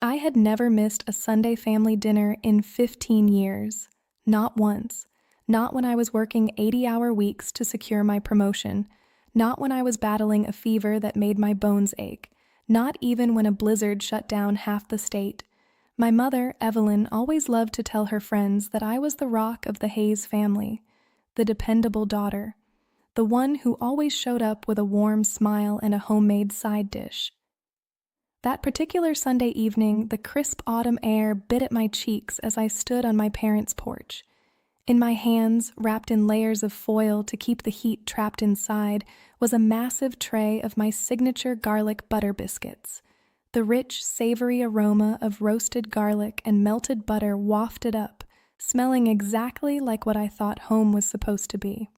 I had never missed a Sunday family dinner in 15 years. Not once. Not when I was working 80-hour weeks to secure my promotion. Not when I was battling a fever that made my bones ache. Not even when a blizzard shut down half the state. My mother, Evelyn, always loved to tell her friends that I was the rock of the Hayes family, the dependable daughter, the one who always showed up with a warm smile and a homemade side dish. That particular Sunday evening, the crisp autumn air bit at my cheeks as I stood on my parents' porch. In my hands, wrapped in layers of foil to keep the heat trapped inside, was a massive tray of my signature garlic butter biscuits. The rich, savory aroma of roasted garlic and melted butter wafted up, smelling exactly like what I thought home was supposed to be.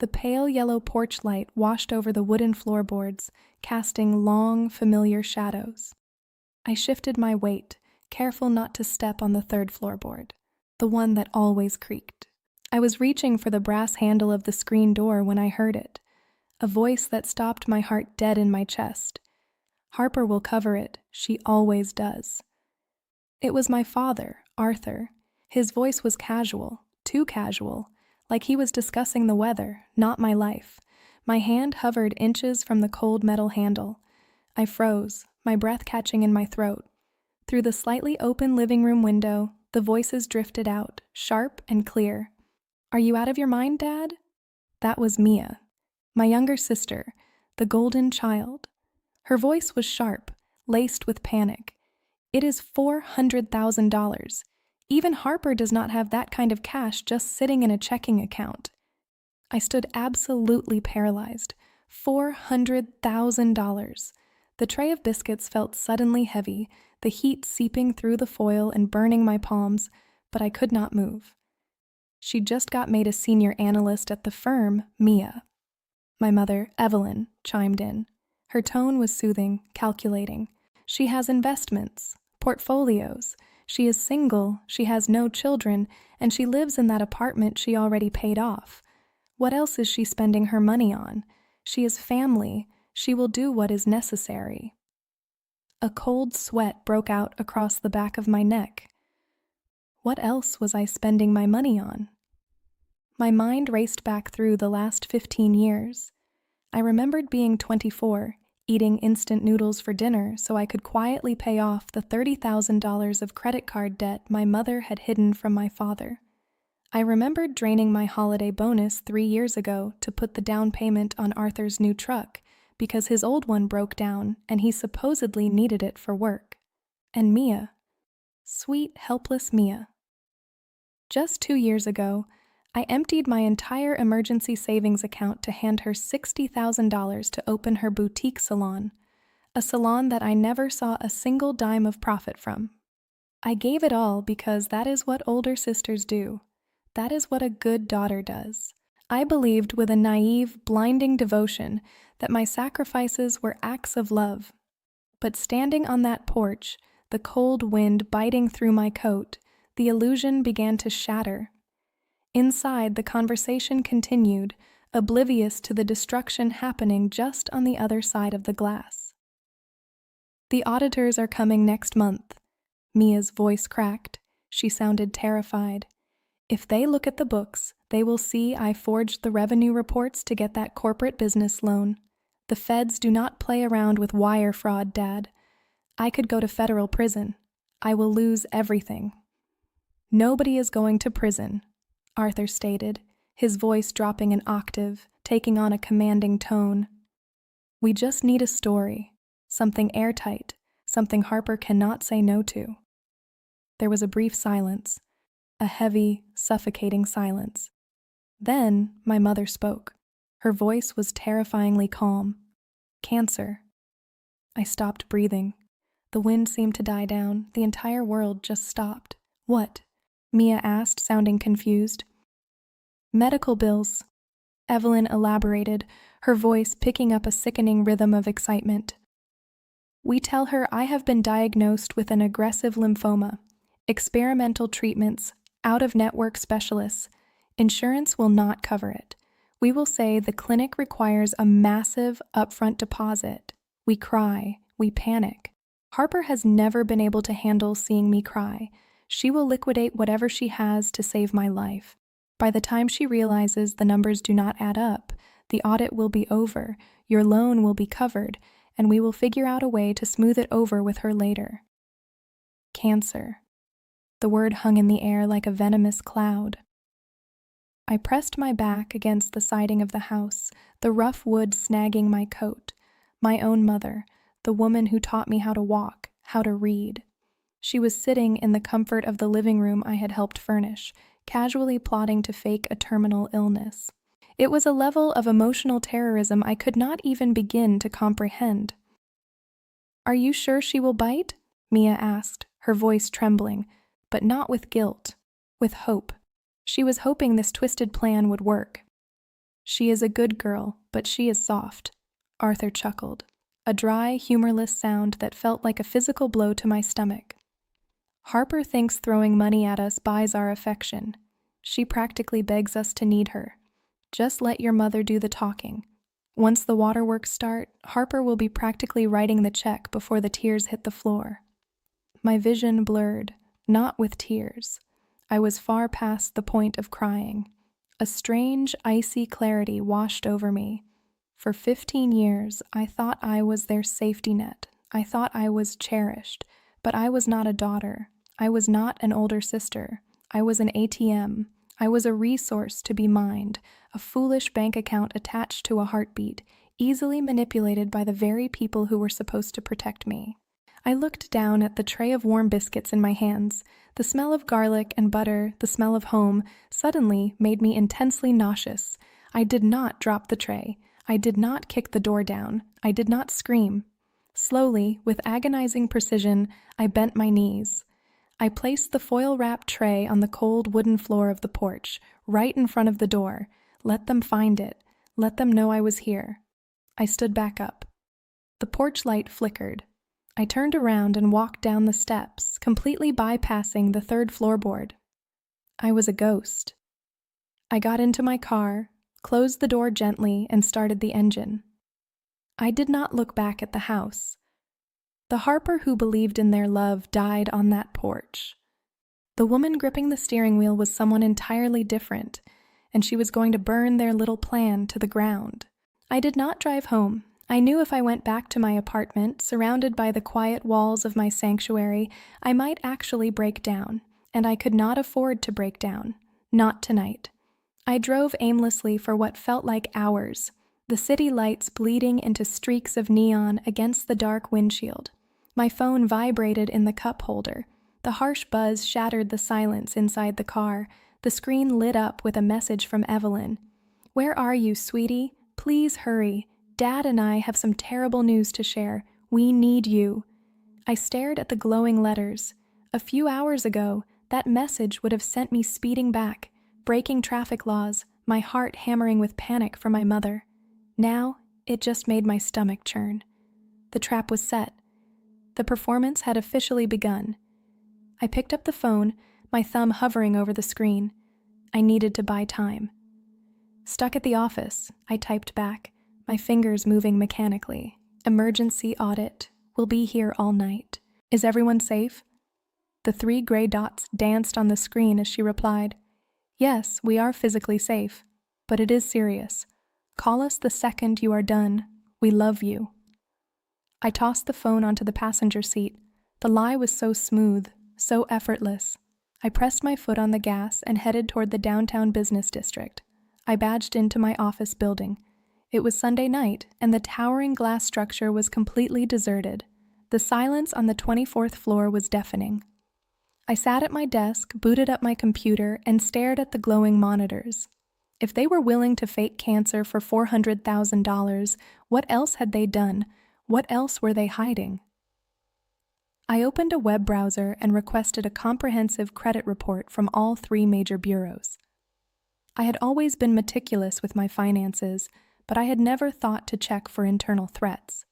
The pale yellow porch light washed over the wooden floorboards, casting long, familiar shadows. I shifted my weight, careful not to step on the third floorboard, the one that always creaked. I was reaching for the brass handle of the screen door when I heard it, a voice that stopped my heart dead in my chest. Harper will cover it, she always does. It was my father, Arthur. His voice was casual, too casual, like he was discussing the weather, not my life. My hand hovered inches from the cold metal handle. I froze, my breath catching in my throat. Through the slightly open living room window, the voices drifted out, sharp and clear. "Are you out of your mind, Dad?" That was Mia, my younger sister, the golden child. Her voice was sharp, laced with panic. "It is $400,000. Even Harper does not have that kind of cash just sitting in a checking account." I stood absolutely paralyzed. $400,000. The tray of biscuits felt suddenly heavy, the heat seeping through the foil and burning my palms, but I could not move. She'd just got made a senior analyst at the firm, Mia. My mother, Evelyn, chimed in. Her tone was soothing, calculating. "She has investments, portfolios. She is single, she has no children, and she lives in that apartment she already paid off. What else is she spending her money on? She is family. She will do what is necessary." A cold sweat broke out across the back of my neck. What else was I spending my money on? My mind raced back through the last 15 years. I remembered being 24, eating instant noodles for dinner so I could quietly pay off the $30,000 of credit card debt my mother had hidden from my father. I remembered draining my holiday bonus 3 years ago to put the down payment on Arthur's new truck because his old one broke down and he supposedly needed it for work. And Mia. Sweet, helpless Mia. Just 2 years ago, I emptied my entire emergency savings account to hand her $60,000 to open her boutique salon, a salon that I never saw a single dime of profit from. I gave it all because that is what older sisters do. That is what a good daughter does. I believed with a naive, blinding devotion that my sacrifices were acts of love. But standing on that porch, the cold wind biting through my coat, the illusion began to shatter. Inside, the conversation continued, oblivious to the destruction happening just on the other side of the glass. "The auditors are coming next month." Mia's voice cracked. She sounded terrified. "If they look at the books, they will see I forged the revenue reports to get that corporate business loan. The feds do not play around with wire fraud, Dad. I could go to federal prison. I will lose everything." "Nobody is going to prison," Arthur stated, his voice dropping an octave, taking on a commanding tone. "We just need a story, something airtight, something Harper cannot say no to." There was a brief silence, a heavy, suffocating silence. Then my mother spoke. Her voice was terrifyingly calm. "Cancer." I stopped breathing. The wind seemed to die down. The entire world just stopped. "What?" Mia asked, sounding confused. "Medical bills," Evelyn elaborated, her voice picking up a sickening rhythm of excitement. "We tell her I have been diagnosed with an aggressive lymphoma. Experimental treatments, out-of-network specialists. Insurance will not cover it. We will say the clinic requires a massive upfront deposit. We cry, we panic. Harper has never been able to handle seeing me cry. She will liquidate whatever she has to save my life. By the time she realizes the numbers do not add up, the audit will be over, your loan will be covered, and we will figure out a way to smooth it over with her later. Cancer. The word hung in the air like a venomous cloud. I pressed my back against the siding of the house, the rough wood snagging my coat. My own mother, the woman who taught me how to walk, how to read. She was sitting in the comfort of the living room I had helped furnish, casually plotting to fake a terminal illness. It was a level of emotional terrorism I could not even begin to comprehend. "Are you sure she will bite?" Mia asked, her voice trembling, but not with guilt, with hope. She was hoping this twisted plan would work. "She is a good girl, but she is soft," Arthur chuckled, a dry, humorless sound that felt like a physical blow to my stomach. "Harper thinks throwing money at us buys our affection. She practically begs us to need her. Just let your mother do the talking. Once the waterworks start, Harper will be practically writing the check before the tears hit the floor." My vision blurred, not with tears. I was far past the point of crying. A strange, icy clarity washed over me. For 15 years, I thought I was their safety net. I thought I was cherished, but I was not a daughter. I was not an older sister. I was an ATM. I was a resource to be mined, a foolish bank account attached to a heartbeat, easily manipulated by the very people who were supposed to protect me. I looked down at the tray of warm biscuits in my hands. The smell of garlic and butter, the smell of home, suddenly made me intensely nauseous. I did not drop the tray. I did not kick the door down. I did not scream. Slowly, with agonizing precision, I bent my knees. I placed the foil-wrapped tray on the cold wooden floor of the porch, right in front of the door. Let them find it. Let them know I was here. I stood back up. The porch light flickered. I turned around and walked down the steps, completely bypassing the third floorboard. I was a ghost. I got into my car, closed the door gently, and started the engine. I did not look back at the house. The Harper who believed in their love died on that porch. The woman gripping the steering wheel was someone entirely different, and she was going to burn their little plan to the ground. I did not drive home. I knew if I went back to my apartment, surrounded by the quiet walls of my sanctuary, I might actually break down, and I could not afford to break down. Not tonight. I drove aimlessly for what felt like hours, the city lights bleeding into streaks of neon against the dark windshield. My phone vibrated in the cup holder. The harsh buzz shattered the silence inside the car. The screen lit up with a message from Evelyn. "Where are you, sweetie? Please hurry. Dad and I have some terrible news to share. We need you." I stared at the glowing letters. A few hours ago, that message would have sent me speeding back, breaking traffic laws, my heart hammering with panic for my mother. Now, it just made my stomach churn. The trap was set. The performance had officially begun. I picked up the phone, my thumb hovering over the screen. I needed to buy time. "Stuck at the office," I typed back, my fingers moving mechanically. "Emergency audit. Will be here all night. Is everyone safe?" The 3 gray dots danced on the screen as she replied, "Yes, we are physically safe, but it is serious. Call us the second you are done. We love you." I tossed the phone onto the passenger seat. The lie was so smooth, so effortless. I pressed my foot on the gas and headed toward the downtown business district. I badged into my office building. It was Sunday night, and the towering glass structure was completely deserted. The silence on the 24th floor was deafening. I sat at my desk, booted up my computer, and stared at the glowing monitors. If they were willing to fake cancer for $400,000, what else had they done? What else were they hiding? I opened a web browser and requested a comprehensive credit report from all 3 major bureaus. I had always been meticulous with my finances, but I had never thought to check for internal threats.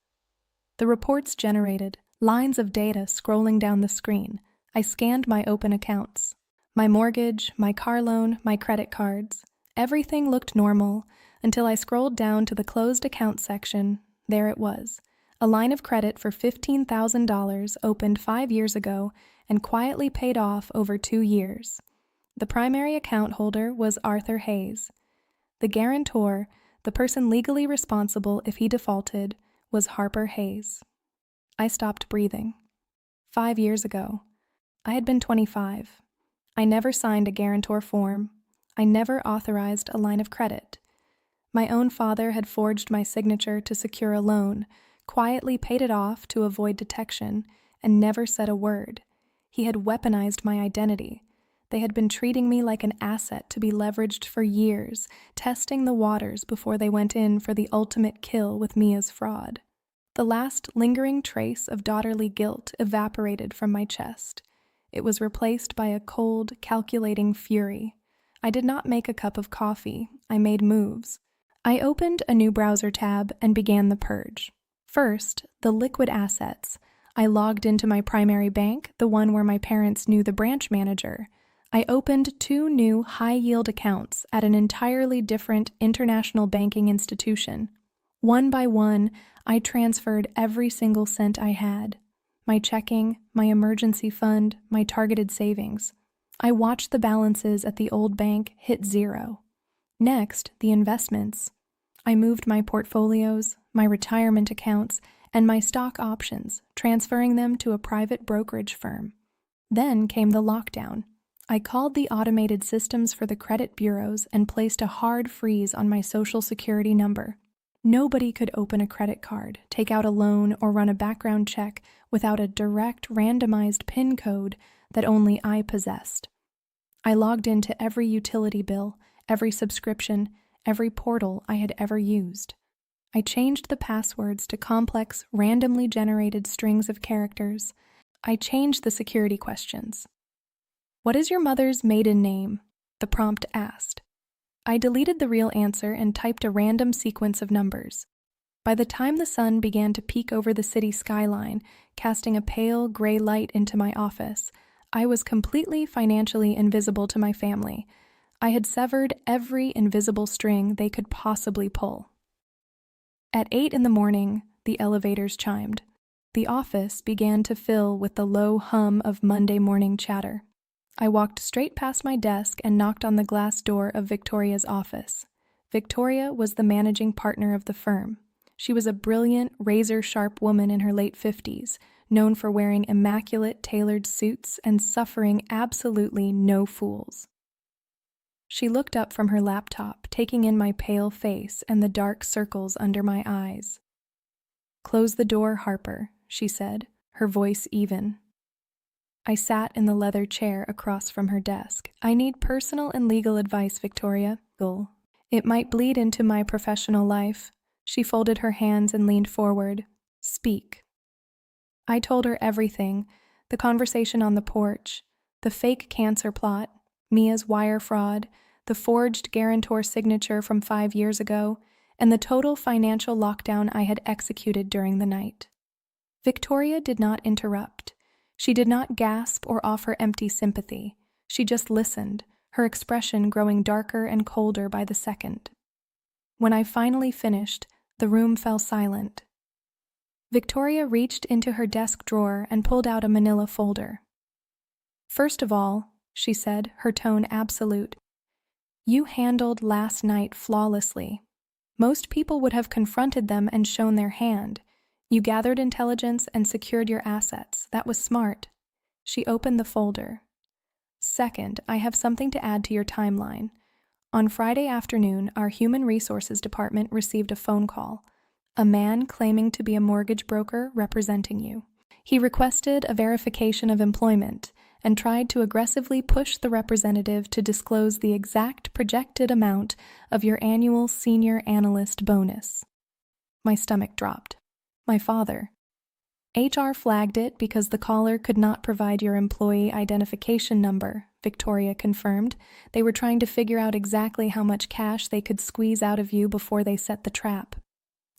The reports generated, lines of data scrolling down the screen. I scanned my open accounts. My mortgage, my car loan, my credit cards. Everything looked normal until I scrolled down to the closed account section. There it was, A line of credit for $15,000 opened 5 years ago and quietly paid off over 2 years. The primary account holder was Arthur Hayes. The guarantor, the person legally responsible if he defaulted, was Harper Hayes. I stopped breathing. 5 years ago. I had been 25. I never signed a guarantor form. I never authorized a line of credit. My own father had forged my signature to secure a loan, quietly paid it off to avoid detection, and never said a word. He had weaponized my identity. They had been treating me like an asset to be leveraged for years, testing the waters before they went in for the ultimate kill with Mia's fraud. The last lingering trace of daughterly guilt evaporated from my chest. It was replaced by a cold, calculating fury. I did not make a cup of coffee. I made moves. I opened a new browser tab and began the purge. First, the liquid assets. I logged into my primary bank, the one where my parents knew the branch manager. I opened 2 new high-yield accounts at an entirely different international banking institution. One by one, I transferred every single cent I had. My checking, my emergency fund, my targeted savings. I watched the balances at the old bank hit 0. Next, the investments. I moved my portfolios, my retirement accounts, and my stock options, transferring them to a private brokerage firm. Then came the lockdown. I called the automated systems for the credit bureaus and placed a hard freeze on my Social Security number. Nobody could open a credit card, take out a loan, or run a background check without a direct, randomized PIN code that only I possessed. I logged into every utility bill, every subscription, every portal I had ever used. I changed the passwords to complex, randomly generated strings of characters. I changed the security questions. "What is your mother's maiden name?" the prompt asked. I deleted the real answer and typed a random sequence of numbers. By the time the sun began to peek over the city skyline, casting a pale gray light into my office, I was completely financially invisible to my family. I had severed every invisible string they could possibly pull. At 8 in the morning, the elevators chimed. The office began to fill with the low hum of Monday morning chatter. I walked straight past my desk and knocked on the glass door of Victoria's office. Victoria was the managing partner of the firm. She was a brilliant, razor-sharp woman in her late 50s, known for wearing immaculate, tailored suits and suffering absolutely no fools. She looked up from her laptop, taking in my pale face and the dark circles under my eyes. "Close the door, Harper," she said, her voice even. I sat in the leather chair across from her desk. "I need personal and legal advice, Victoria. It might bleed into my professional life." She folded her hands and leaned forward. "Speak." I told her everything, the conversation on the porch, the fake cancer plot, Mia's wire fraud, the forged guarantor signature from 5 years ago, and the total financial lockdown I had executed during the night. Victoria did not interrupt. She did not gasp or offer empty sympathy. She just listened, her expression growing darker and colder by the second. When I finally finished, the room fell silent. Victoria reached into her desk drawer and pulled out a manila folder. "First of all," she said, her tone absolute, "you handled last night flawlessly. Most people would have confronted them and shown their hand. You gathered intelligence and secured your assets. That was smart." She opened the folder. "Second, I have something to add to your timeline. On Friday afternoon, our Human Resources Department received a phone call. A man claiming to be a mortgage broker representing you. He requested a verification of employment and tried to aggressively push the representative to disclose the exact projected amount of your annual senior analyst bonus." My stomach dropped. "My father." "HR flagged it because the caller could not provide your employee identification number," Victoria confirmed. "They were trying to figure out exactly how much cash they could squeeze out of you before they set the trap."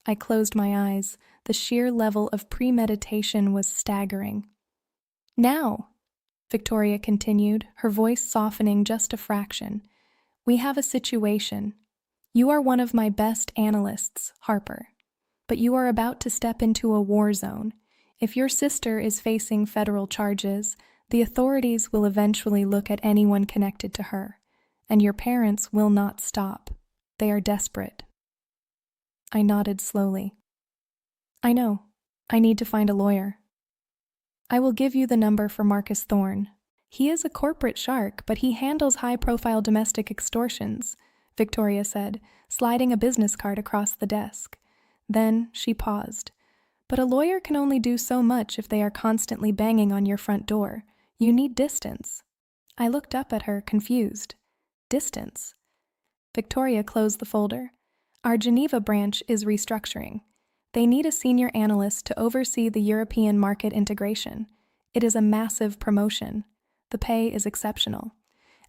I closed my eyes. The sheer level of premeditation was staggering. "Now," Victoria continued, her voice softening just a fraction, "we have a situation. You are one of my best analysts, Harper. but you are about to step into a war zone. If your sister is facing federal charges, the authorities will eventually look at anyone connected to her, and your parents will not stop. They are desperate." I nodded slowly. "I know. I need to find a lawyer." "I will give you the number for Marcus Thorne. He is a corporate shark, but he handles high-profile domestic extortions," Victoria said, sliding a business card across the desk. Then she paused. "But a lawyer can only do so much if they are constantly banging on your front door. You need distance." I looked up at her, confused. Distance? Victoria closed the folder. "Our Geneva branch is restructuring. They need a senior analyst to oversee the European market integration. It is a massive promotion. The pay is exceptional.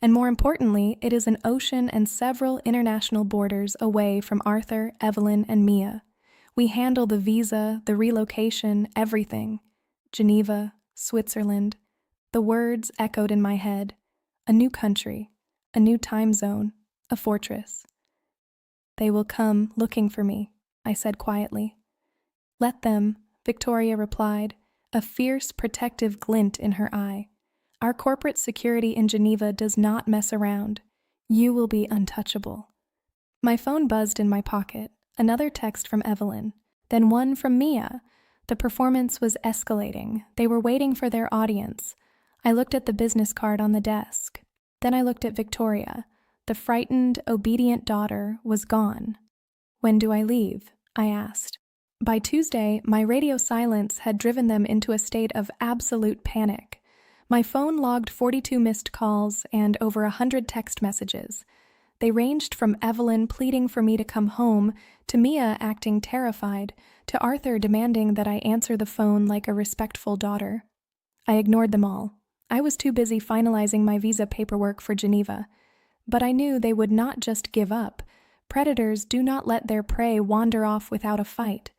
And more importantly, it is an ocean and several international borders away from Arthur, Evelyn, and Mia. We handle the visa, the relocation, everything. Geneva, Switzerland." The words echoed in my head. A new country, a new time zone, a fortress. "They will come looking for me," I said quietly. "Let them," Victoria replied, a fierce protective glint in her eye. "Our corporate security in Geneva does not mess around. You will be untouchable." My phone buzzed in my pocket, another text from Evelyn, then one from Mia. The performance was escalating. They were waiting for their audience. I looked at the business card on the desk. Then I looked at Victoria. The frightened, obedient daughter was gone. "When do I leave?" I asked. By Tuesday, my radio silence had driven them into a state of absolute panic. My phone logged 42 missed calls and over 100 text messages. They ranged from Evelyn pleading for me to come home, to Mia acting terrified, to Arthur demanding that I answer the phone like a respectful daughter. I ignored them all. I was too busy finalizing my visa paperwork for Geneva. But I knew they would not just give up. Predators do not let their prey wander off without a fight.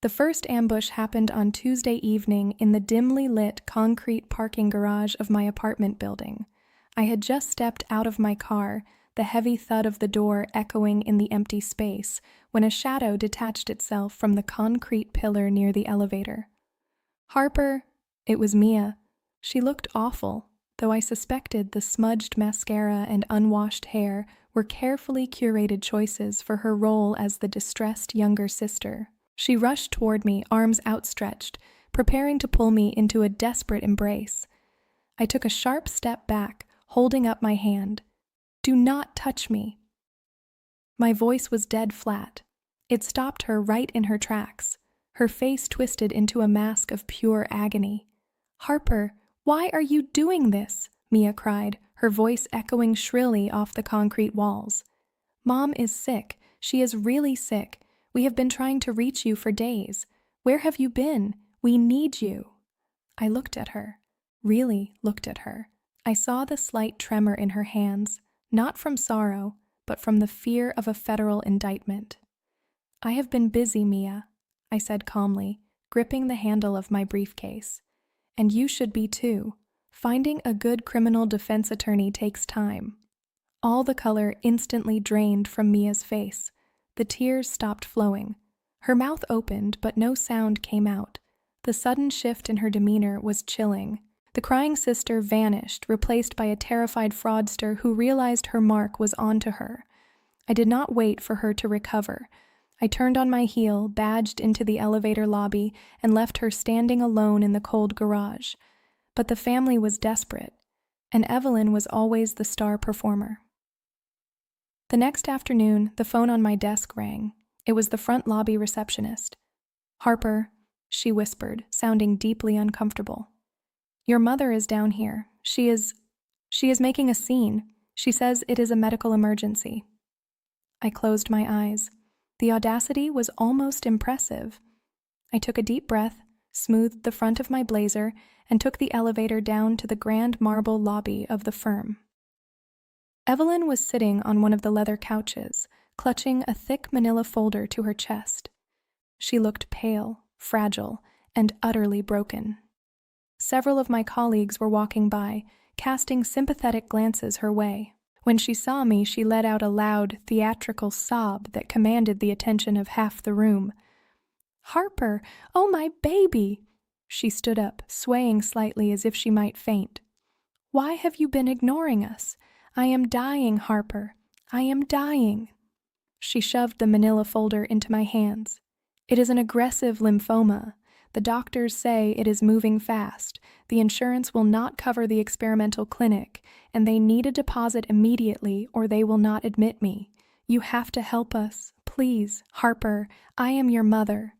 The first ambush happened on Tuesday evening in the dimly lit concrete parking garage of my apartment building. I had just stepped out of my car, the heavy thud of the door echoing in the empty space, when a shadow detached itself from the concrete pillar near the elevator. "Harper," it was Mia. She looked awful, though I suspected the smudged mascara and unwashed hair were carefully curated choices for her role as the distressed younger sister. She rushed toward me, arms outstretched, preparing to pull me into a desperate embrace. I took a sharp step back, holding up my hand. "Do not touch me." My voice was dead flat. It stopped her right in her tracks. Her face twisted into a mask of pure agony. "Harper, why are you doing this?" Mia cried, her voice echoing shrilly off the concrete walls. "Mom is sick. She is really sick. We have been trying to reach you for days. Where have you been? We need you." I looked at her, really looked at her. I saw the slight tremor in her hands, not from sorrow, but from the fear of a federal indictment. "I have been busy, Mia," I said calmly, gripping the handle of my briefcase. "And you should be too. Finding a good criminal defense attorney takes time." All the color instantly drained from Mia's face. The tears stopped flowing. Her mouth opened, but no sound came out. The sudden shift in her demeanor was chilling. The crying sister vanished, replaced by a terrified fraudster who realized her mark was onto her. I did not wait for her to recover. I turned on my heel, badged into the elevator lobby, and left her standing alone in the cold garage. But the family was desperate, and Evelyn was always the star performer. The next afternoon, the phone on my desk rang. It was the front lobby receptionist. "Harper," she whispered, sounding deeply uncomfortable. "Your mother is down here. She is making a scene. She says it is a medical emergency." I closed my eyes. The audacity was almost impressive. I took a deep breath, smoothed the front of my blazer, and took the elevator down to the grand marble lobby of the firm. Evelyn was sitting on one of the leather couches, clutching a thick manila folder to her chest. She looked pale, fragile, and utterly broken. Several of my colleagues were walking by, casting sympathetic glances her way. When she saw me, she let out a loud, theatrical sob that commanded the attention of half the room. Harper, oh my baby! She stood up, swaying slightly as if she might faint. Why have you been ignoring us? I am dying, Harper. I am dying. She shoved the manila folder into my hands. It is an aggressive lymphoma. The doctors say it is moving fast. The insurance will not cover the experimental clinic, and they need a deposit immediately or they will not admit me. You have to help us. Please, Harper, I am your mother.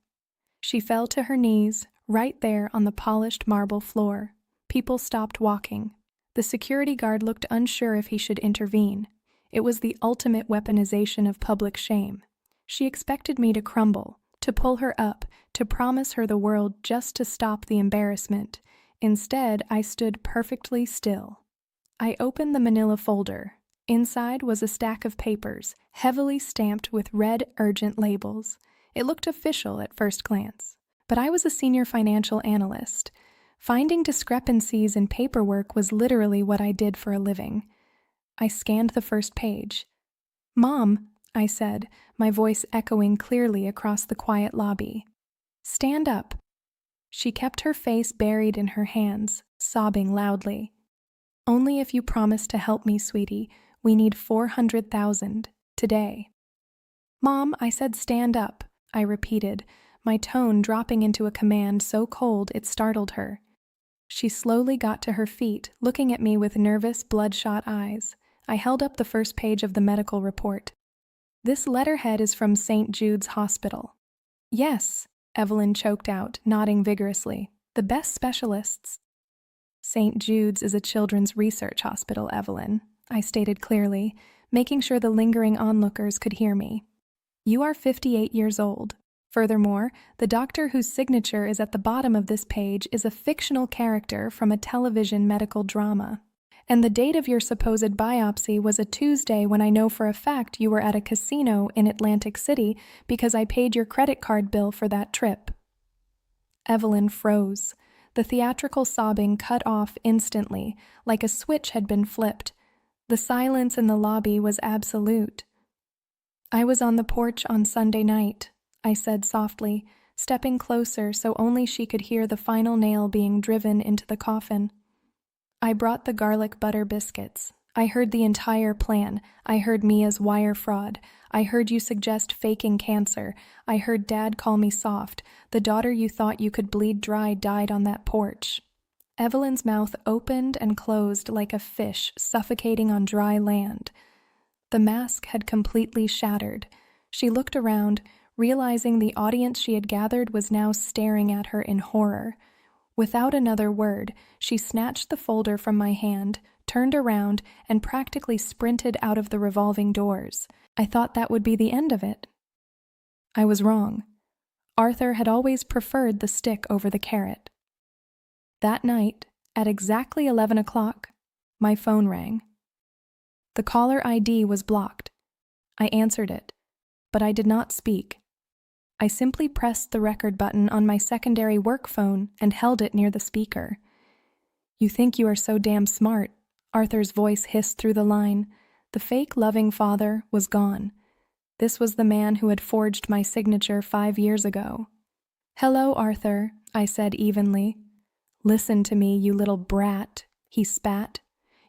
She fell to her knees, right there on the polished marble floor. People stopped walking. The security guard looked unsure if he should intervene. It was the ultimate weaponization of public shame. She expected me to crumble, to pull her up, to promise her the world just to stop the embarrassment. Instead, I stood perfectly still. I opened the manila folder. Inside was a stack of papers, heavily stamped with red urgent labels. It looked official at first glance, but I was a senior financial analyst. Finding discrepancies in paperwork was literally what I did for a living. I scanned the first page. "Mom," I said, my voice echoing clearly across the quiet lobby. "Stand up." She kept her face buried in her hands, sobbing loudly. "Only if you promise to help me, sweetie. We need $400,000 today." "Mom, I said stand up," I repeated, my tone dropping into a command so cold it startled her. She slowly got to her feet, looking at me with nervous, bloodshot eyes. I held up the first page of the medical report. "This letterhead is from St. Jude's Hospital." "Yes," Evelyn choked out, nodding vigorously. "The best specialists." "St. Jude's is a children's research hospital, Evelyn," I stated clearly, making sure the lingering onlookers could hear me. "You are 58 years old. Furthermore, the doctor whose signature is at the bottom of this page is a fictional character from a television medical drama. And the date of your supposed biopsy was a Tuesday when I know for a fact you were at a casino in Atlantic City because I paid your credit card bill for that trip." Evelyn froze. The theatrical sobbing cut off instantly, like a switch had been flipped. The silence in the lobby was absolute. "I was on the porch on Sunday night," I said softly, stepping closer so only she could hear the final nail being driven into the coffin. "I brought the garlic butter biscuits. I heard the entire plan. I heard Mia's wire fraud. I heard you suggest faking cancer. I heard Dad call me soft. The daughter you thought you could bleed dry died on that porch." Evelyn's mouth opened and closed like a fish suffocating on dry land. The mask had completely shattered. She looked around, realizing the audience she had gathered was now staring at her in horror. Without another word, she snatched the folder from my hand, turned around, and practically sprinted out of the revolving doors. I thought that would be the end of it. I was wrong. Arthur had always preferred the stick over the carrot. That night, at exactly 11 o'clock, my phone rang. The caller ID was blocked. I answered it, but I did not speak. I simply pressed the record button on my secondary work phone and held it near the speaker. "You think you are so damn smart," Arthur's voice hissed through the line. The fake loving father was gone. This was the man who had forged my signature 5 years ago. "Hello, Arthur," I said evenly. "Listen to me, you little brat," he spat.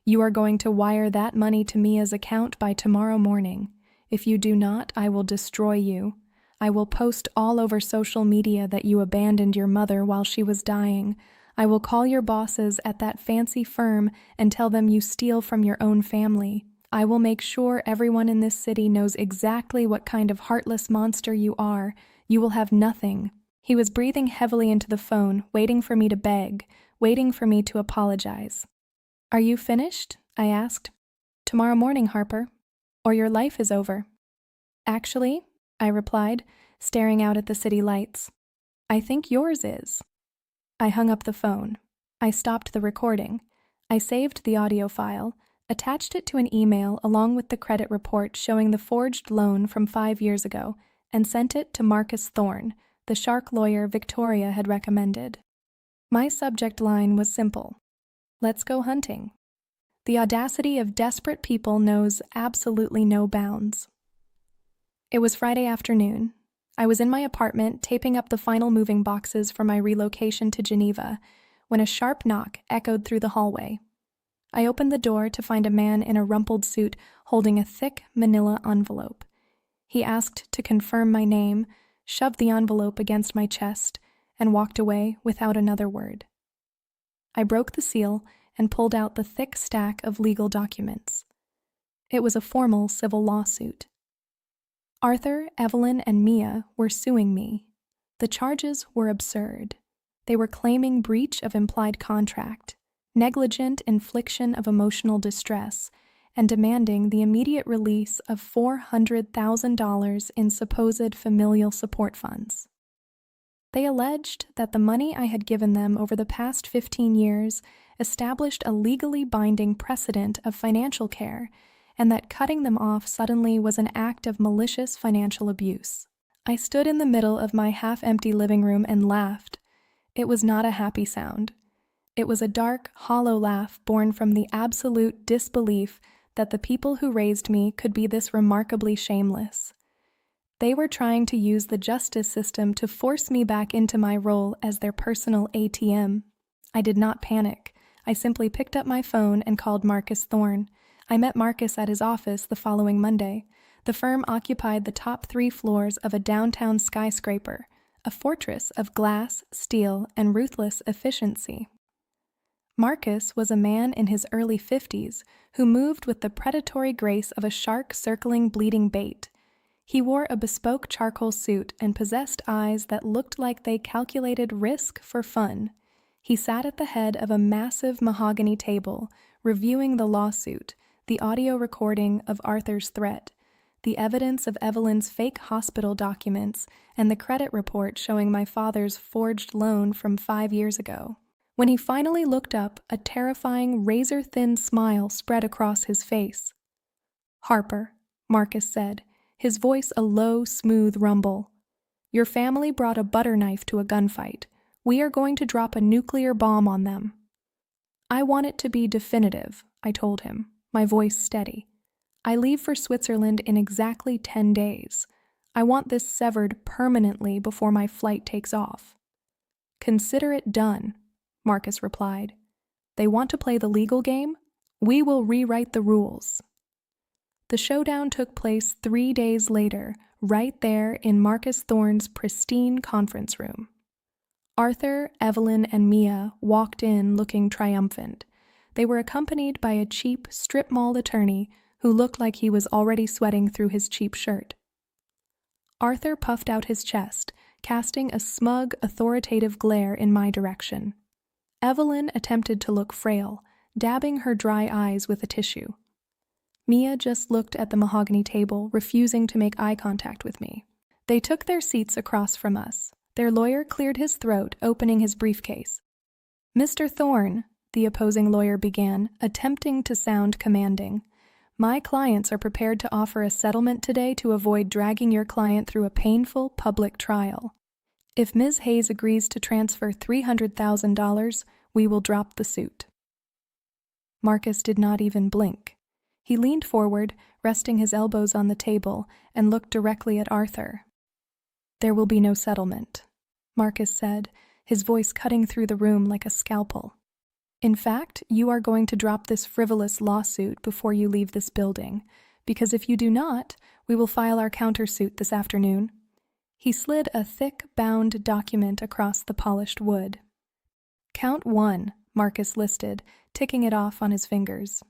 "You are going to wire that money to Mia's account by tomorrow morning. If you do not, I will destroy you. I will post all over social media that you abandoned your mother while she was dying. I will call your bosses at that fancy firm and tell them you steal from your own family. I will make sure everyone in this city knows exactly what kind of heartless monster you are. You will have nothing." He was breathing heavily into the phone, waiting for me to beg, waiting for me to apologize. "Are you finished?" I asked. "Tomorrow morning, Harper. Or your life is over." "Actually," I replied, staring out at the city lights, "I think yours is." I hung up the phone. I stopped the recording. I saved the audio file, attached it to an email along with the credit report showing the forged loan from 5 years ago, and sent it to Marcus Thorne, the shark lawyer Victoria had recommended. My subject line was simple: "Let's go hunting." The audacity of desperate people knows absolutely no bounds. It was Friday afternoon. I was in my apartment taping up the final moving boxes for my relocation to Geneva when a sharp knock echoed through the hallway. I opened the door to find a man in a rumpled suit holding a thick manila envelope. He asked to confirm my name, shoved the envelope against my chest, and walked away without another word. I broke the seal and pulled out the thick stack of legal documents. It was a formal civil lawsuit. Arthur, Evelyn, and Mia were suing me. The charges were absurd. They were claiming breach of implied contract, negligent infliction of emotional distress, and demanding the immediate release of $400,000 in supposed familial support funds. They alleged that the money I had given them over the past 15 years established a legally binding precedent of financial care, and that cutting them off suddenly was an act of malicious financial abuse. I stood in the middle of my half-empty living room and laughed. It was not a happy sound. It was a dark, hollow laugh born from the absolute disbelief that the people who raised me could be this remarkably shameless. They were trying to use the justice system to force me back into my role as their personal ATM. I did not panic. I simply picked up my phone and called Marcus Thorne. I met Marcus at his office the following Monday. The firm occupied the top 3 floors of a downtown skyscraper, a fortress of glass, steel, and ruthless efficiency. Marcus was a man in his early 50s who moved with the predatory grace of a shark circling bleeding bait. He wore a bespoke charcoal suit and possessed eyes that looked like they calculated risk for fun. He sat at the head of a massive mahogany table, reviewing the lawsuit, the audio recording of Arthur's threat, the evidence of Evelyn's fake hospital documents, and the credit report showing my father's forged loan from 5 years ago. When he finally looked up, a terrifying, razor-thin smile spread across his face. "Harper," Marcus said, his voice a low, smooth rumble. "Your family brought a butter knife to a gunfight. We are going to drop a nuclear bomb on them." "I want it to be definitive," I told him, my voice steady. "I leave for Switzerland in exactly 10 days. I want this severed permanently before my flight takes off." "Consider it done," Marcus replied. "They want to play the legal game? We will rewrite the rules." The showdown took place 3 days later, right there in Marcus Thorne's pristine conference room. Arthur, Evelyn, and Mia walked in looking triumphant. They were accompanied by a cheap, strip-mall attorney who looked like he was already sweating through his cheap shirt. Arthur puffed out his chest, casting a smug, authoritative glare in my direction. Evelyn attempted to look frail, dabbing her dry eyes with a tissue. Mia just looked at the mahogany table, refusing to make eye contact with me. They took their seats across from us. Their lawyer cleared his throat, opening his briefcase. "Mr. Thorne," the opposing lawyer began, attempting to sound commanding, "my clients are prepared to offer a settlement today to avoid dragging your client through a painful public trial. If Ms. Hayes agrees to transfer $300,000, we will drop the suit." Marcus did not even blink. He leaned forward, resting his elbows on the table, and looked directly at Arthur. "There will be no settlement," Marcus said, his voice cutting through the room like a scalpel. "In fact, you are going to drop this frivolous lawsuit before you leave this building, because if you do not, we will file our countersuit this afternoon." He slid a thick, bound document across the polished wood. "Count 1, Marcus listed, ticking it off on his fingers.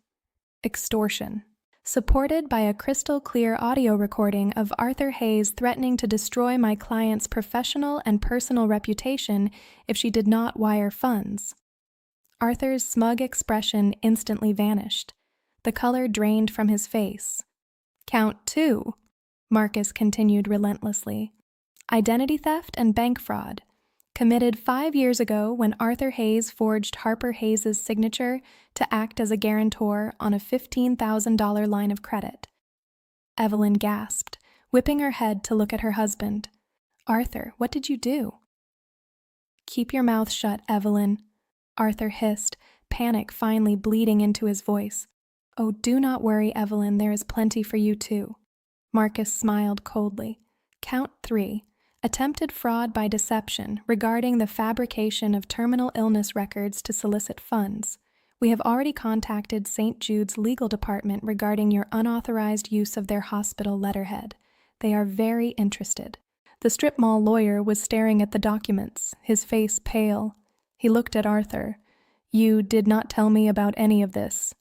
"Extortion. Supported by a crystal-clear audio recording of Arthur Hayes threatening to destroy my client's professional and personal reputation if she did not wire funds." Arthur's smug expression instantly vanished. The color drained from his face. "Count 2, Marcus continued relentlessly. "Identity theft and bank fraud. Committed 5 years ago when Arthur Hayes forged Harper Hayes' signature to act as a guarantor on a $15,000 line of credit." Evelyn gasped, whipping her head to look at her husband. "Arthur, what did you do?" "Keep your mouth shut, Evelyn," Arthur hissed, panic finally bleeding into his voice. "Oh, do not worry, Evelyn, there is plenty for you too." Marcus smiled coldly. "Count 3. Attempted fraud by deception regarding the fabrication of terminal illness records to solicit funds. We have already contacted St. Jude's legal department regarding your unauthorized use of their hospital letterhead. They are very interested. The strip mall lawyer was staring at the documents, his face pale. He looked at Arthur. You did not tell me about any of this.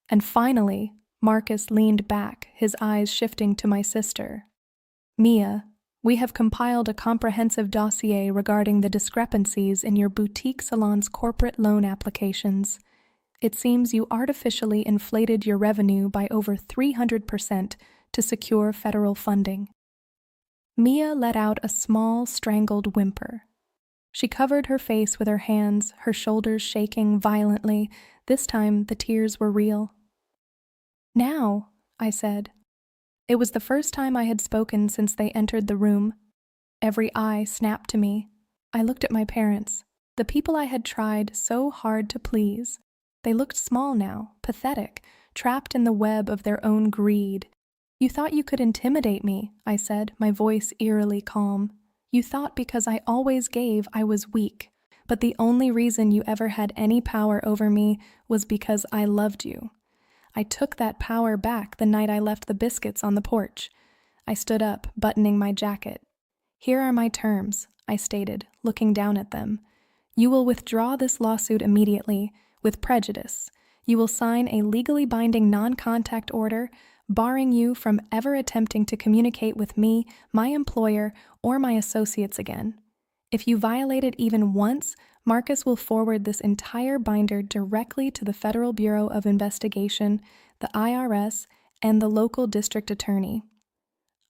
And finally, Marcus leaned back, his eyes shifting to my sister. Mia, we have compiled a comprehensive dossier regarding the discrepancies in your boutique salon's corporate loan applications. It seems you artificially inflated your revenue by over 300% to secure federal funding. Mia let out a small, strangled whimper. She covered her face with her hands, her shoulders shaking violently. This time, the tears were real. Now, I said. It was the first time I had spoken since they entered the room. Every eye snapped to me. I looked at my parents, the people I had tried so hard to please. They looked small now, pathetic, trapped in the web of their own greed. You thought you could intimidate me, I said, my voice eerily calm. You thought because I always gave I was weak, but the only reason you ever had any power over me was because I loved you. I took that power back the night I left the biscuits on the porch. I stood up, buttoning my jacket. Here are my terms, I stated, looking down at them. You will withdraw this lawsuit immediately, with prejudice. You will sign a legally binding non-contact order, barring you from ever attempting to communicate with me, my employer, or my associates again. If you violate it even once, Marcus will forward this entire binder directly to the Federal Bureau of Investigation, the IRS, and the local district attorney.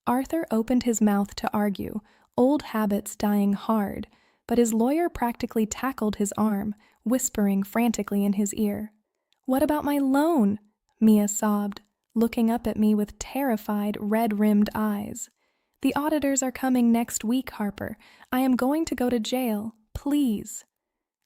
Arthur opened his mouth to argue, old habits dying hard, but his lawyer practically tackled his arm, whispering frantically in his ear. What about my loan? Mia sobbed, looking up at me with terrified, red-rimmed eyes. The auditors are coming next week, Harper. I am going to go to jail. Please.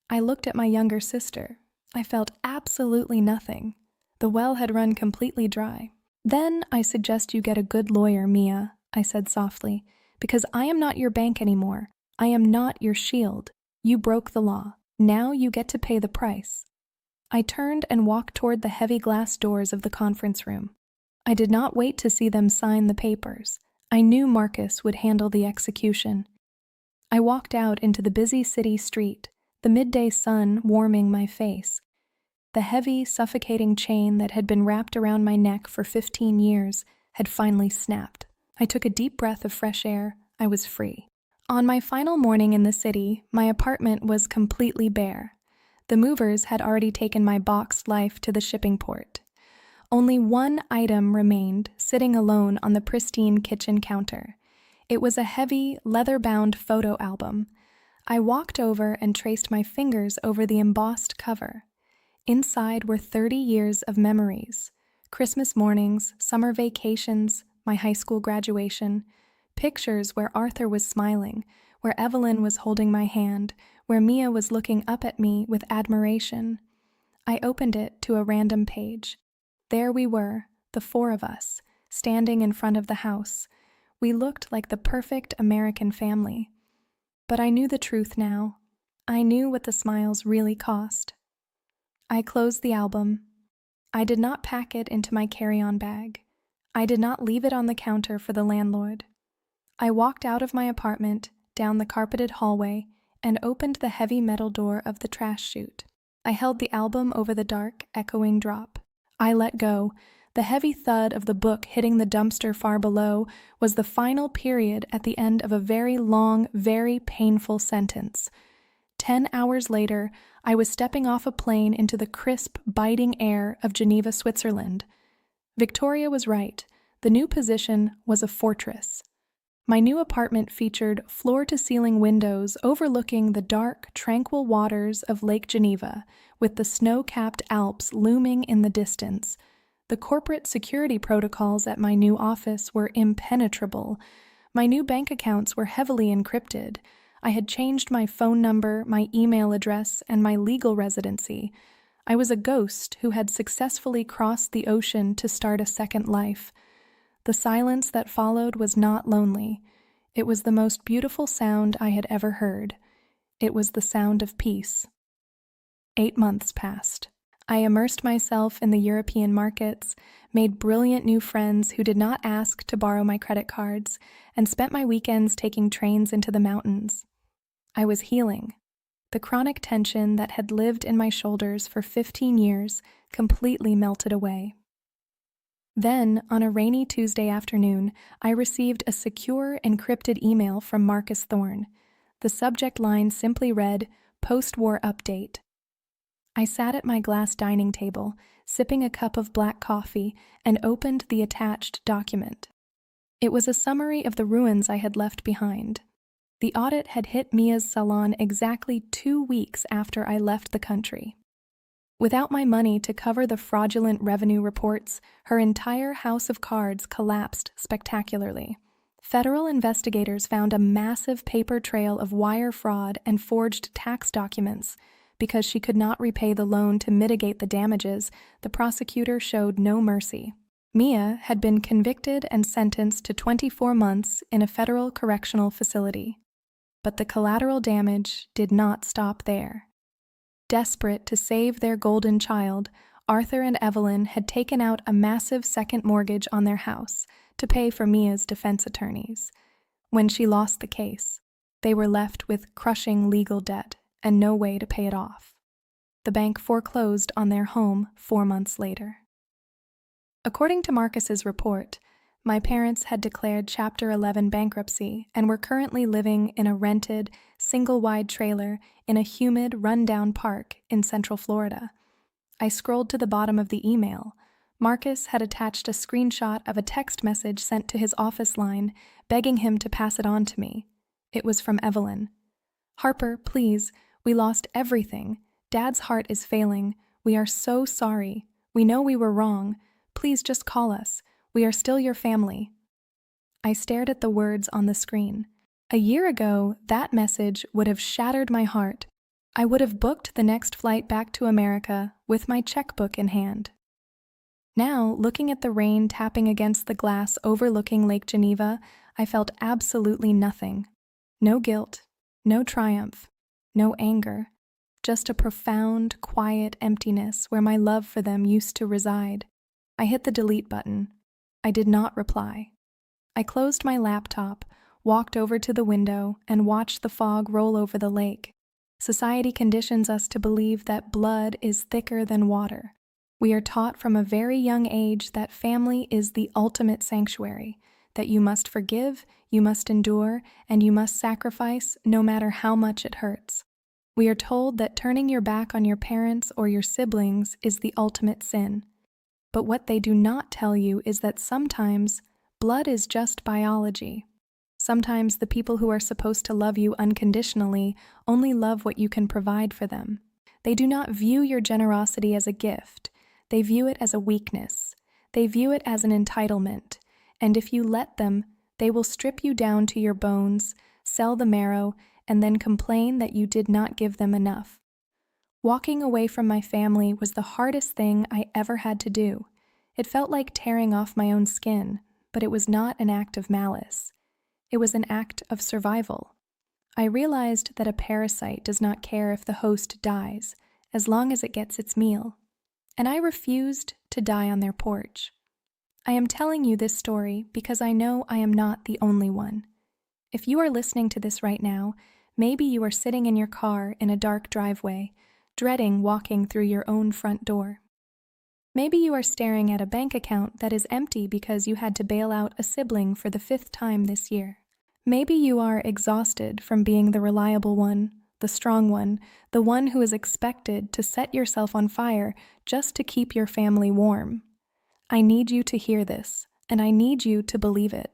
I looked at my younger sister. I felt absolutely nothing. The well had run completely dry. Then I suggest you get a good lawyer, Mia, I said softly, because I am not your bank anymore. I am not your shield. You broke the law. Now you get to pay the price. I turned and walked toward the heavy glass doors of the conference room. I did not wait to see them sign the papers. I knew Marcus would handle the execution. I walked out into the busy city street, the midday sun warming my face. The heavy, suffocating chain that had been wrapped around my neck for 15 years had finally snapped. I took a deep breath of fresh air. I was free. On my final morning in the city, my apartment was completely bare. The movers had already taken my boxed life to the shipping port. Only one item remained, sitting alone on the pristine kitchen counter. It was a heavy, leather-bound photo album. I walked over and traced my fingers over the embossed cover. Inside were 30 years of memories. Christmas mornings, summer vacations, my high school graduation. Pictures where Arthur was smiling, where Evelyn was holding my hand, where Mia was looking up at me with admiration. I opened it to a random page. There we were, the four of us, standing in front of the house. We looked like the perfect American family. But I knew the truth now. I knew what the smiles really cost. I closed the album. I did not pack it into my carry-on bag. I did not leave it on the counter for the landlord. I walked out of my apartment, down the carpeted hallway, and opened the heavy metal door of the trash chute. I held the album over the dark, echoing drop. I let go. The heavy thud of the book hitting the dumpster far below was the final period at the end of a very long, very painful sentence. 10 hours later, I was stepping off a plane into the crisp, biting air of Geneva, Switzerland. Victoria was right. The new position was a fortress. My new apartment featured floor-to-ceiling windows overlooking the dark, tranquil waters of Lake Geneva, with the snow-capped Alps looming in the distance. The corporate security protocols at my new office were impenetrable. My new bank accounts were heavily encrypted. I had changed my phone number, my email address, and my legal residency. I was a ghost who had successfully crossed the ocean to start a second life. The silence that followed was not lonely. It was the most beautiful sound I had ever heard. It was the sound of peace. 8 months passed. I immersed myself in the European markets, made brilliant new friends who did not ask to borrow my credit cards, and spent my weekends taking trains into the mountains. I was healing. The chronic tension that had lived in my shoulders for 15 years completely melted away. Then, on a rainy Tuesday afternoon, I received a secure, encrypted email from Marcus Thorne. The subject line simply read, "Post-war update." I sat at my glass dining table, sipping a cup of black coffee, and opened the attached document. It was a summary of the ruins I had left behind. The audit had hit Mia's salon exactly 2 weeks after I left the country. Without my money to cover the fraudulent revenue reports, her entire house of cards collapsed spectacularly. Federal investigators found a massive paper trail of wire fraud and forged tax documents. Because she could not repay the loan to mitigate the damages, the prosecutor showed no mercy. Mia had been convicted and sentenced to 24 months in a federal correctional facility. But the collateral damage did not stop there. Desperate to save their golden child, Arthur and Evelyn had taken out a massive second mortgage on their house to pay for Mia's defense attorneys. When she lost the case, they were left with crushing legal debt and no way to pay it off. The bank foreclosed on their home 4 months later. According to Marcus's report, my parents had declared Chapter 11 bankruptcy and were currently living in a rented, single-wide trailer in a humid, run-down park in Central Florida. I scrolled to the bottom of the email. Marcus had attached a screenshot of a text message sent to his office line, begging him to pass it on to me. It was from Evelyn. "Harper, please. We lost everything. Dad's heart is failing. We are so sorry. We know we were wrong. Please just call us. We are still your family." I stared at the words on the screen. A year ago, that message would have shattered my heart. I would have booked the next flight back to America with my checkbook in hand. Now, looking at the rain tapping against the glass overlooking Lake Geneva, I felt absolutely nothing. No guilt, no triumph. No anger, just a profound, quiet emptiness where my love for them used to reside. I hit the delete button. I did not reply. I closed my laptop, walked over to the window, and watched the fog roll over the lake. Society conditions us to believe that blood is thicker than water. We are taught from a very young age that family is the ultimate sanctuary, that you must forgive, you must endure, and you must sacrifice no matter how much it hurts. We are told that turning your back on your parents or your siblings is the ultimate sin. But what they do not tell you is that sometimes blood is just biology. Sometimes the people who are supposed to love you unconditionally only love what you can provide for them. They do not view your generosity as a gift. They view it as a weakness. They view it as an entitlement. And if you let them, they will strip you down to your bones, sell the marrow, and then complain that you did not give them enough. Walking away from my family was the hardest thing I ever had to do. It felt like tearing off my own skin, but it was not an act of malice. It was an act of survival. I realized that a parasite does not care if the host dies, as long as it gets its meal. And I refused to die on their porch. I am telling you this story because I know I am not the only one. If you are listening to this right now, maybe you are sitting in your car in a dark driveway, dreading walking through your own front door. Maybe you are staring at a bank account that is empty because you had to bail out a sibling for the 5th time this year. Maybe you are exhausted from being the reliable one, the strong one, the one who is expected to set yourself on fire just to keep your family warm. I need you to hear this, and I need you to believe it.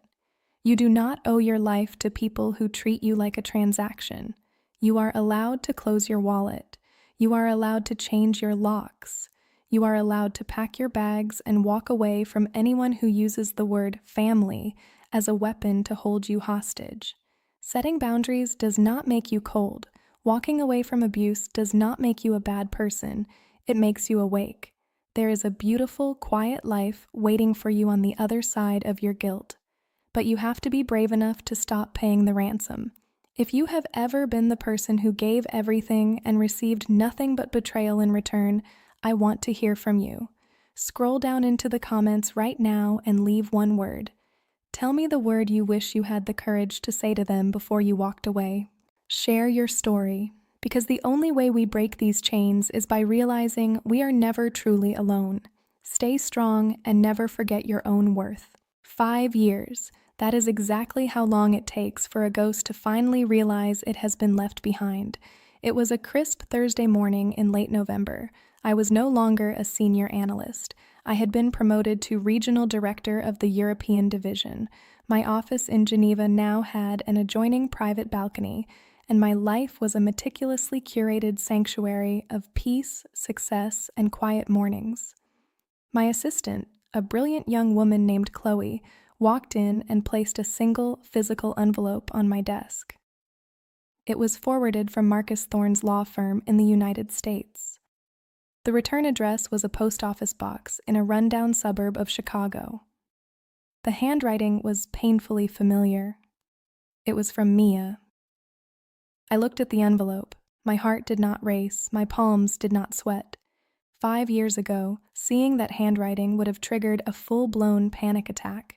You do not owe your life to people who treat you like a transaction. You are allowed to close your wallet. You are allowed to change your locks. You are allowed to pack your bags and walk away from anyone who uses the word family as a weapon to hold you hostage. Setting boundaries does not make you cold. Walking away from abuse does not make you a bad person. It makes you awake. There is a beautiful, quiet life waiting for you on the other side of your guilt. but you have to be brave enough to stop paying the ransom. If you have ever been the person who gave everything and received nothing but betrayal in return, I want to hear from you. Scroll down into the comments right now and leave one word. Tell me the word you wish you had the courage to say to them before you walked away. Share your story, because the only way we break these chains is by realizing we are never truly alone. Stay strong and never forget your own worth. 5 years. That is exactly how long it takes for a ghost to finally realize it has been left behind. It was a crisp Thursday morning in late November. I was no longer a senior analyst. I had been promoted to regional director of the European division. My office in Geneva now had an adjoining private balcony, and my life was a meticulously curated sanctuary of peace, success, and quiet mornings. My assistant, a brilliant young woman named Chloe, walked in and placed a single physical envelope on my desk. It was forwarded from Marcus Thorne's law firm in the United States. The return address was a post office box in a rundown suburb of Chicago. The handwriting was painfully familiar. It was from Mia. I looked at the envelope. My heart did not race, my palms did not sweat. 5 years ago, seeing that handwriting would have triggered a full-blown panic attack.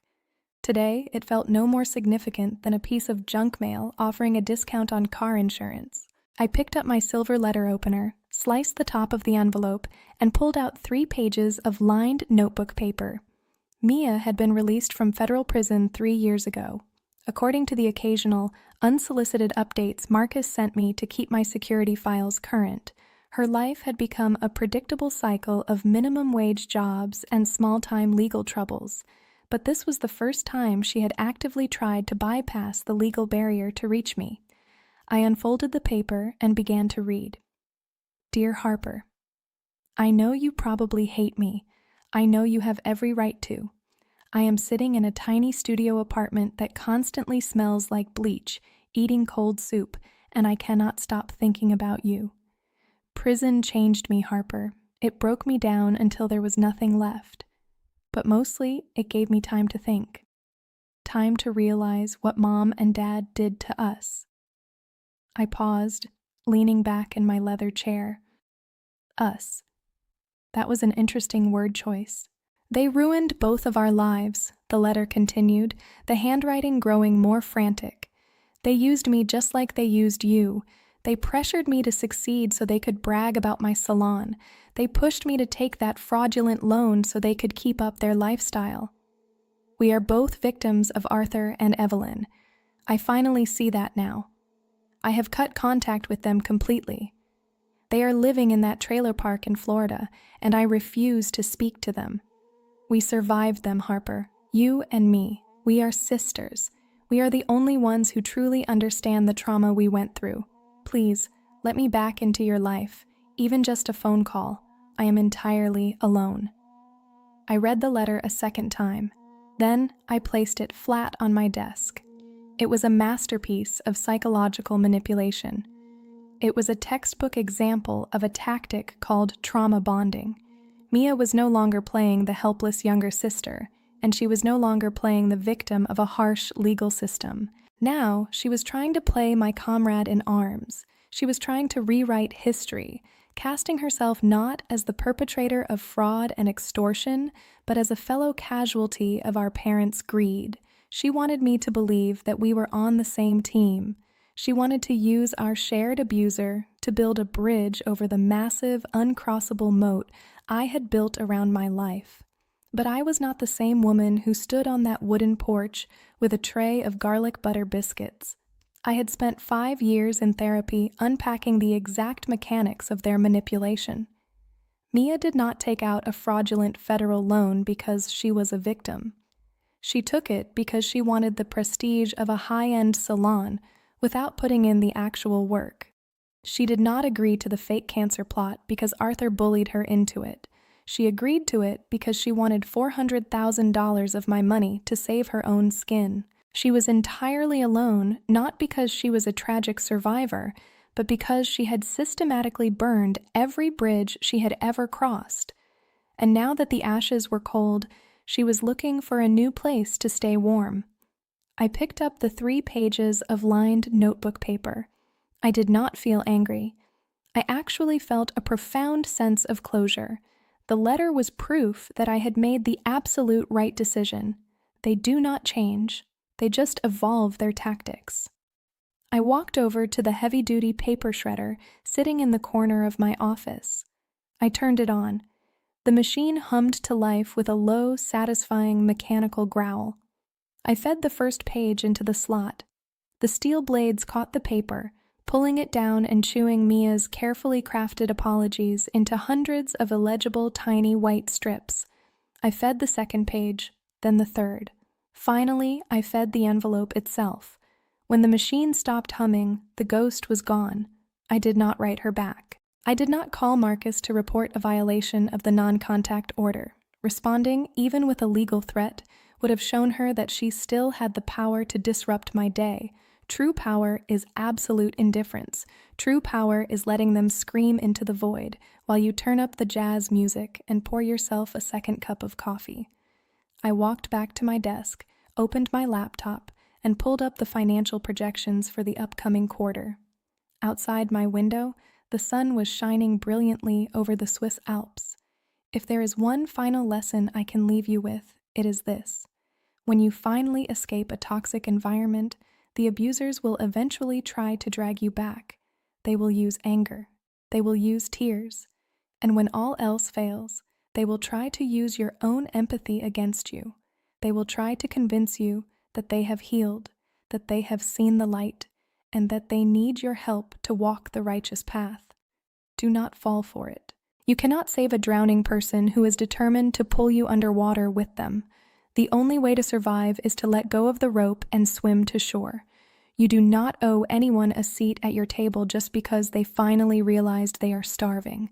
Today, it felt no more significant than a piece of junk mail offering a discount on car insurance. I picked up my silver letter opener, sliced the top of the envelope, and pulled out 3 pages of lined notebook paper. Mia had been released from federal prison 3 years ago. According to the occasional, unsolicited updates Marcus sent me to keep my security files current, her life had become a predictable cycle of minimum wage jobs and small-time legal troubles. But this was the first time she had actively tried to bypass the legal barrier to reach me. I unfolded the paper and began to read. Dear Harper, I know you probably hate me. I know you have every right to. I am sitting in a tiny studio apartment that constantly smells like bleach, eating cold soup, and I cannot stop thinking about you. Prison changed me, Harper. It broke me down until there was nothing left. But mostly, it gave me time to think. Time to realize what Mom and Dad did to us. I paused, leaning back in my leather chair. Us. That was an interesting word choice. They ruined both of our lives, the letter continued, the handwriting growing more frantic. They used me just like they used you. They pressured me to succeed so they could brag about my salon. They pushed me to take that fraudulent loan so they could keep up their lifestyle. We are both victims of Arthur and Evelyn. I finally see that now. I have cut contact with them completely. They are living in that trailer park in Florida, and I refuse to speak to them. We survived them, Harper. You and me. We are sisters. We are the only ones who truly understand the trauma we went through. Please, let me back into your life. Even just a phone call. I am entirely alone. I read the letter a second time. Then I placed it flat on my desk. It was a masterpiece of psychological manipulation. It was a textbook example of a tactic called trauma bonding. Mia was no longer playing the helpless younger sister, and she was no longer playing the victim of a harsh legal system. Now, she was trying to play my comrade in arms. She was trying to rewrite history, casting herself not as the perpetrator of fraud and extortion, but as a fellow casualty of our parents' greed. She wanted me to believe that we were on the same team. She wanted to use our shared abuser to build a bridge over the massive, uncrossable moat I had built around my life. But I was not the same woman who stood on that wooden porch with a tray of garlic butter biscuits. I had spent 5 years in therapy unpacking the exact mechanics of their manipulation. Mia did not take out a fraudulent federal loan because she was a victim. She took it because she wanted the prestige of a high-end salon without putting in the actual work. She did not agree to the fake cancer plot because Arthur bullied her into it. She agreed to it because she wanted $400,000 of my money to save her own skin. She was entirely alone, not because she was a tragic survivor, but because she had systematically burned every bridge she had ever crossed. And now that the ashes were cold, she was looking for a new place to stay warm. I picked up the 3 pages of lined notebook paper. I did not feel angry. I actually felt a profound sense of closure. The letter was proof that I had made the absolute right decision. They do not change. They just evolve their tactics. I walked over to the heavy-duty paper shredder sitting in the corner of my office. I turned it on. The machine hummed to life with a low, satisfying mechanical growl. I fed the first page into the slot. The steel blades caught the paper, pulling it down and chewing Mia's carefully crafted apologies into hundreds of illegible tiny white strips. I fed the second page, then the third. Finally, I fed the envelope itself. When the machine stopped humming, the ghost was gone. I did not write her back. I did not call Marcus to report a violation of the non-contact order. Responding, even with a legal threat, would have shown her that she still had the power to disrupt my day. True power is absolute indifference. True power is letting them scream into the void while you turn up the jazz music and pour yourself a second cup of coffee. I walked back to my desk, opened my laptop, and pulled up the financial projections for the upcoming quarter. Outside my window, the sun was shining brilliantly over the Swiss Alps. If there is one final lesson I can leave you with, it is this. When you finally escape a toxic environment, the abusers will eventually try to drag you back. They will use anger. They will use tears. And when all else fails, they will try to use your own empathy against you. They will try to convince you that they have healed, that they have seen the light, and that they need your help to walk the righteous path. Do not fall for it. You cannot save a drowning person who is determined to pull you underwater with them. The only way to survive is to let go of the rope and swim to shore. You do not owe anyone a seat at your table just because they finally realized they are starving,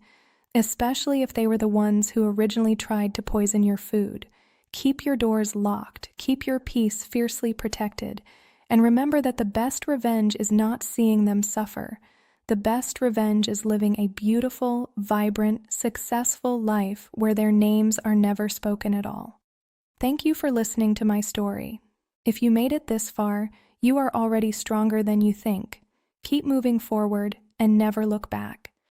especially if they were the ones who originally tried to poison your food. Keep your doors locked, keep your peace fiercely protected, and remember that the best revenge is not seeing them suffer. The best revenge is living a beautiful, vibrant, successful life where their names are never spoken at all. Thank you for listening to my story. If you made it this far, you are already stronger than you think. Keep moving forward and never look back.